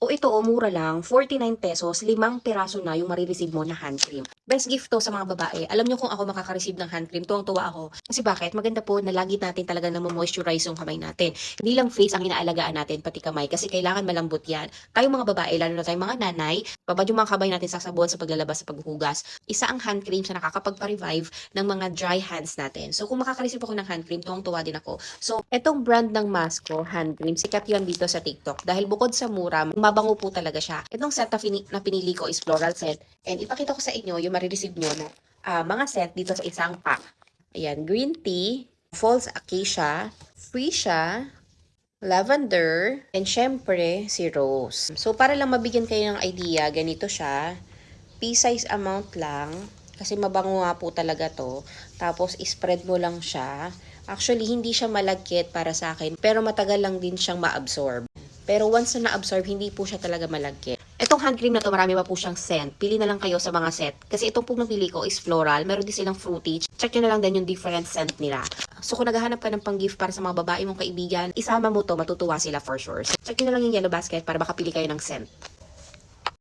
So ito, mura lang, 49 pesos, 5 piraso na yung marireceive mo na hand cream. Best gift to sa mga babae. Alam nyo kung ako makaka-receive ng hand cream, tuwang-tuwa ako. Kasi bakit? Maganda po na lagi natin talaga na moisturize yung kamay natin. Hindi lang face ang inaalagaan natin, pati kamay, kasi kailangan malambot yan. Tayong mga babae, lalo na tayong mga nanay, babad yung mga kamay natin sa sabon, sa paglalabas, sa paghugas. Isa ang hand cream sa nakakapagpa-revive ng mga dry hands natin. So kung makaka-receive ako ng hand cream, tuwang-tuwa din ako. So etong brand ng mask ko, hand cream, sikat yun dito sa TikTok. Dahil bukod sa mura, mabango po talaga siya. Itong scent na pinili ko is floral scent. And ipakita ko sa inyo yung marireceive nyo na mga scent dito sa isang pack. Ayan, green tea, false acacia, freesia, lavender, and syempre si rose. So para lang mabigyan kayo ng idea, ganito siya. Pea-size amount lang. Kasi mabango nga po talaga to. Tapos spread mo lang siya. Actually, hindi siya malagkit para sa akin. Pero matagal lang din siyang ma-absorb. Pero once na na-absorb, hindi po siya talaga malagkit. Itong hand cream na to, marami pa po siyang scent. Pili na lang kayo sa mga set. Kasi itong pong napili ko is floral. Meron din silang fruity. Check nyo na lang din yung different scent nila. So kung naghahanap ka ng pang-gift para sa mga babae mong kaibigan, isama mo to, matutuwa sila for sure. So, check nyo na lang yung yellow basket para makapili kayo ng scent.